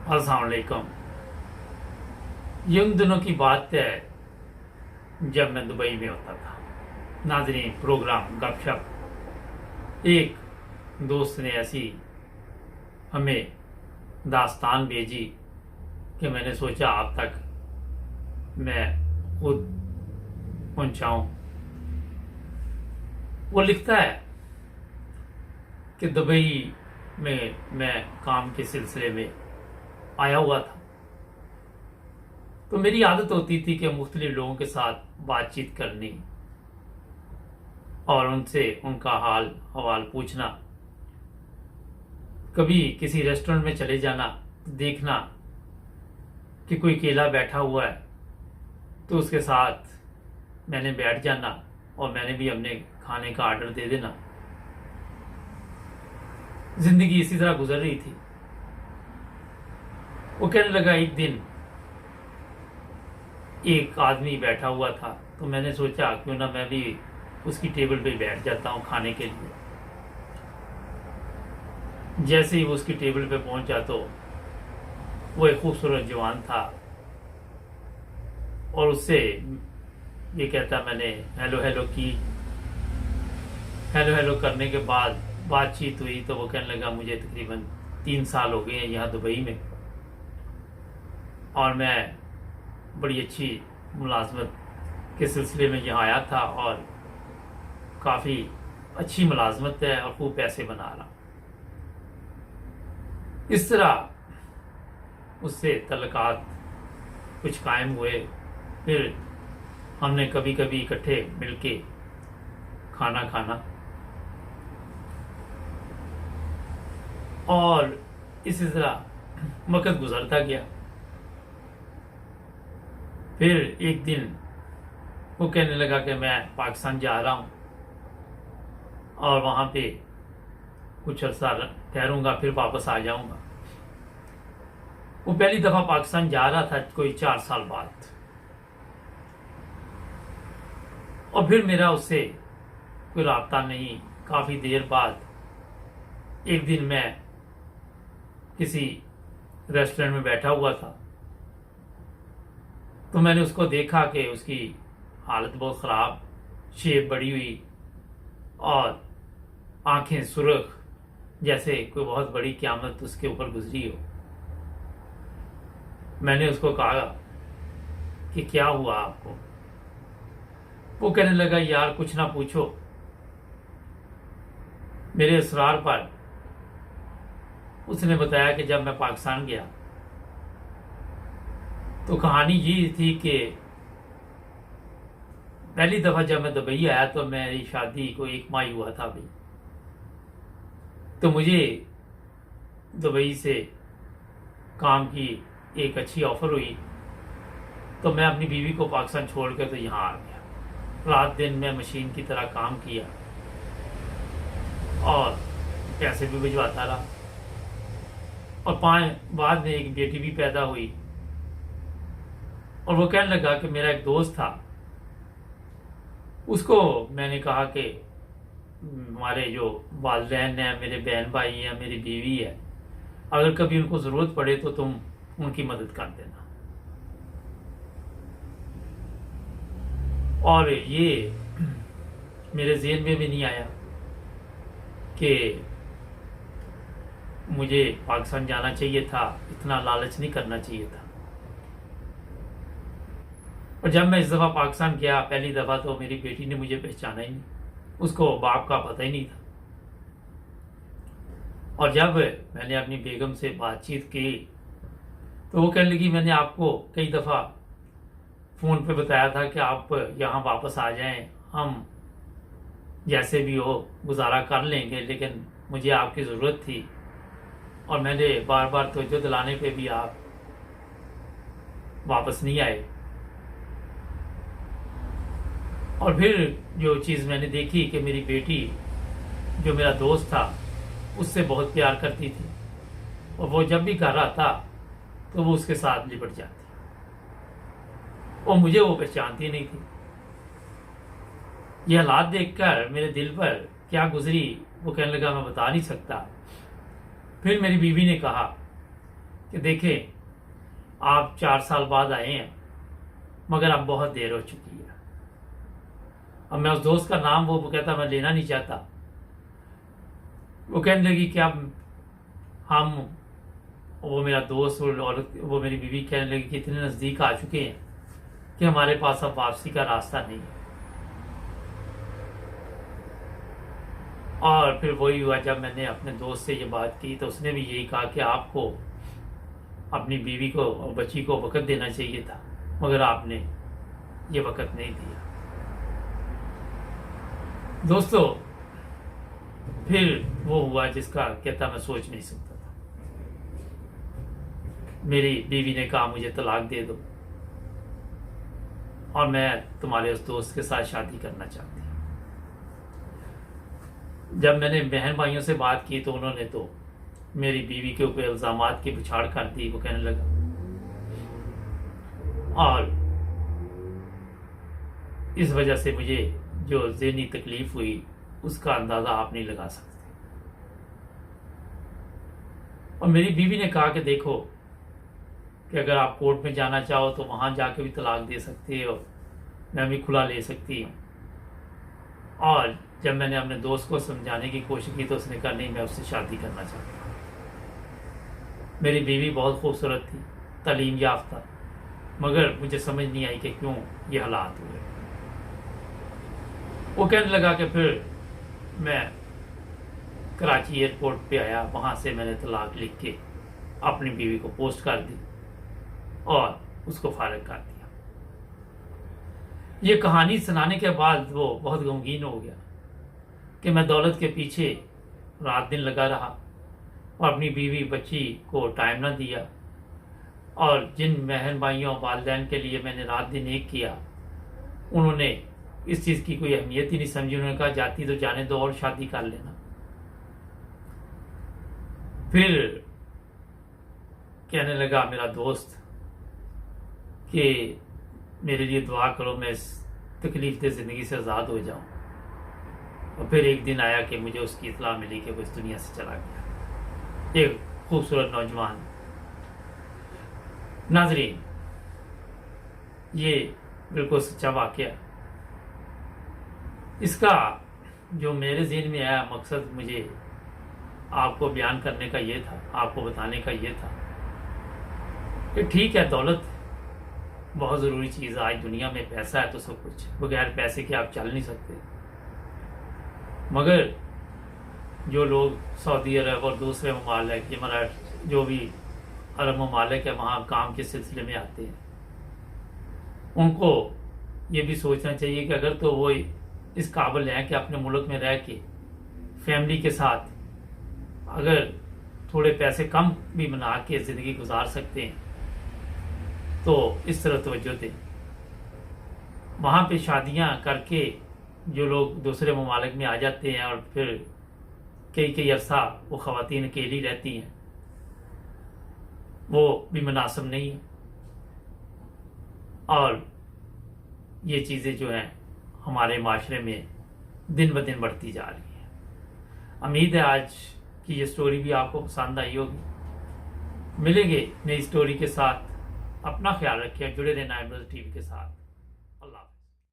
अस्सलाम वालेकुम। ये उन दिनों की बात है जब मैं दुबई में होता था। नाज़रीन, प्रोग्राम गपशप, एक दोस्त ने ऐसी हमें दास्तान भेजी कि मैंने सोचा आप तक मैं खुद पहुंचाऊं। वो लिखता है कि दुबई में मैं काम के सिलसिले में आया हुआ था, तो मेरी आदत होती थी कि मुख्तलिफ लोगों के साथ बातचीत करनी और उनसे उनका हाल हवाल पूछना। कभी किसी रेस्टोरेंट में चले जाना तो देखना कि कोई अकेला बैठा हुआ है तो उसके साथ मैंने बैठ जाना और मैंने भी अपने खाने का आर्डर दे देना। जिंदगी इसी तरह गुजर रही थी। वो कहने लगा, एक दिन एक आदमी बैठा हुआ था तो मैंने सोचा क्यों ना मैं भी उसकी टेबल पे बैठ जाता हूँ खाने के लिए। जैसे ही वो उसकी टेबल पे पहुंचा तो वो एक खूबसूरत जवान था और उससे ये कहता, मैंने हेलो हेलो की। हेलो हेलो करने के बाद बातचीत हुई तो वो कहने लगा, मुझे तकरीबन 3 साल हो गए हैं यहाँ दुबई में और मैं बड़ी अच्छी मुलाजमत के सिलसिले में यहाँ आया था और काफ़ी अच्छी मुलाजमत है और खूब पैसे बना रहा। इस तरह उससे तल्लुकात कुछ कायम हुए। फिर हमने कभी कभी इकट्ठे मिलके खाना खाना और इसी तरह वक्त गुजरता गया। फिर एक दिन वो कहने लगा कि मैं पाकिस्तान जा रहा हूँ और वहाँ पे कुछ अर्सा ठहरूंगा, फिर वापस आ जाऊंगा। वो पहली दफा पाकिस्तान जा रहा था कोई 4 साल बाद, और फिर मेरा उससे कोई राब्ता नहीं। काफी देर बाद एक दिन मैं किसी रेस्टोरेंट में बैठा हुआ था तो मैंने उसको देखा कि उसकी हालत बहुत ख़राब, शेप बढ़ी हुई और आंखें सुर्ख, जैसे कोई बहुत बड़ी क़यामत उसके ऊपर गुजरी हो। मैंने उसको कहा कि क्या हुआ आपको? वो कहने लगा, यार कुछ ना पूछो। मेरे इसरार पर उसने बताया कि जब मैं पाकिस्तान गया तो कहानी ये थी कि पहली दफा जब मैं दुबई आया तो मेरी शादी को 1 माह हुआ था अभी। तो मुझे दुबई से काम की एक अच्छी ऑफर हुई तो मैं अपनी बीवी को पाकिस्तान छोड़ कर तो यहाँ आ गया। रात दिन मैं मशीन की तरह काम किया और पैसे भी भिजवाता रहा और बाद में एक बेटी भी पैदा हुई। और वो कहने लगा कि मेरा एक दोस्त था, उसको मैंने कहा कि हमारे जो वालिदैन हैं, मेरे बहन भाई हैं, मेरी बीवी है, अगर कभी उनको ज़रूरत पड़े तो तुम उनकी मदद कर देना। और ये मेरे ज़हन में भी नहीं आया कि मुझे पाकिस्तान जाना चाहिए था, इतना लालच नहीं करना चाहिए था। और जब मैं इस दफ़ा पाकिस्तान गया पहली दफ़ा तो मेरी बेटी ने मुझे पहचाना ही नहीं, उसको बाप का पता ही नहीं था। और जब मैंने अपनी बेगम से बातचीत की तो वो कहने लगी, मैंने आपको कई दफ़ा फ़ोन पे बताया था कि आप यहाँ वापस आ जाएं, हम जैसे भी हो गुजारा कर लेंगे, लेकिन मुझे आपकी ज़रूरत थी और मैंने बार बार तवज्जो दिलाने पे भी आप वापस नहीं आए। और फिर जो चीज़ मैंने देखी कि मेरी बेटी जो मेरा दोस्त था उससे बहुत प्यार करती थी और वो जब भी घर आता तो वो उसके साथ लिपट जाती और मुझे वो पहचानती नहीं थी। ये हालात देखकर मेरे दिल पर क्या गुजरी वो कहने लगा, मैं बता नहीं सकता। फिर मेरी बीवी ने कहा कि देखें आप 4 साल बाद आए हैं, मगर अब बहुत देर हो चुकी है। अब मैं उस दोस्त का नाम वो कहता मैं लेना नहीं चाहता। वो कहने लगी कि अब हम, वो मेरा दोस्त और वो मेरी बीवी कहने लगी कि इतने नज़दीक आ चुके हैं कि हमारे पास अब वापसी का रास्ता नहीं है। और फिर वही हुआ, जब मैंने अपने दोस्त से ये बात की तो उसने भी यही कहा कि आपको अपनी बीवी को और बच्ची को वक्त देना चाहिए था, मगर आपने ये वक्त नहीं दिया। दोस्तों, फिर वो हुआ जिसका कहता मैं सोच नहीं सकता था। मेरी बीवी ने कहा मुझे तलाक दे दो और मैं तुम्हारे उस दोस्त के साथ शादी करना चाहती हूँ। जब मैंने बहन भाइयों से बात की तो उन्होंने तो मेरी बीवी के ऊपर इल्जामात की बुछाड़ कर दी। वो कहने लगा, और इस वजह से मुझे जो ज़हनी तकलीफ हुई उसका अंदाज़ा आप नहीं लगा सकते। और मेरी बीवी ने कहा कि देखो कि अगर आप कोर्ट में जाना चाहो तो वहाँ जाके भी तलाक दे सकते हो, मैं भी खुला ले सकती हूँ। और जब मैंने अपने दोस्त को समझाने की कोशिश की तो उसने कहा नहीं, मैं उससे शादी करना चाहता हूँ। मेरी बीवी बहुत खूबसूरत थी, तालीम याफ्ता, मगर मुझे समझ नहीं आई कि क्यों ये हालात हुए। वो कहने लगा कि फिर मैं कराची एयरपोर्ट पे आया, वहाँ से मैंने तलाक लिख के अपनी बीवी को पोस्ट कर दी और उसको फारिग कर दिया। ये कहानी सुनाने के बाद वो बहुत गमगीन हो गया कि मैं दौलत के पीछे रात दिन लगा रहा और अपनी बीवी बच्ची को टाइम ना दिया, और जिन बहन भाइयों वालिदैन के लिए मैंने रात दिन एक किया, उन्होंने इस चीज़ की कोई अहमियत ही नहीं समझी। उन्होंने कहा जाती तो जाने दो और शादी कर लेना। फिर कहने लगा मेरा दोस्त कि मेरे लिए दुआ करो, मैं इस तकलीफ से ज़िंदगी से आज़ाद हो जाऊं। और फिर एक दिन आया कि मुझे उसकी इत्तला मिली कि वो इस दुनिया से चला गया। एक खूबसूरत नौजवान। नाज़रीन, ये बिल्कुल सच्चा वाक़या। इसका जो मेरे ज़हन में आया मकसद मुझे आपको बयान करने का ये था, आपको बताने का ये था कि ठीक है, दौलत बहुत ज़रूरी चीज़ है। आज दुनिया में पैसा है तो सब कुछ, बगैर पैसे के आप चल नहीं सकते। मगर जो लोग सऊदी अरब और दूसरे ममालिक, हमारा जो भी अरब ममालिक है, वहाँ काम के सिलसिले में आते हैं, उनको ये भी सोचना चाहिए कि अगर तो वो इस काबिल हैं कि अपने मुल्क में रह के फैमिली के साथ अगर थोड़े पैसे कम भी बना के ज़िंदगी गुजार सकते हैं तो इस तरह तवज्जो दें। वहाँ पे शादियाँ करके जो लोग दूसरे ममालिक में आ जाते हैं और फिर कई कई अरसा वो ख़वातीन अकेली रहती हैं, वो भी मुनासिब नहीं है। और ये चीज़ें जो हैं हमारे माशरे में दिन ब दिन बढ़ती जा रही हैं। उम्मीद है आज की ये स्टोरी भी आपको पसंद आई होगी। मिलेंगे नई स्टोरी के साथ। अपना ख्याल रखिए, जुड़े रहना एमरोज़ टीवी के साथ।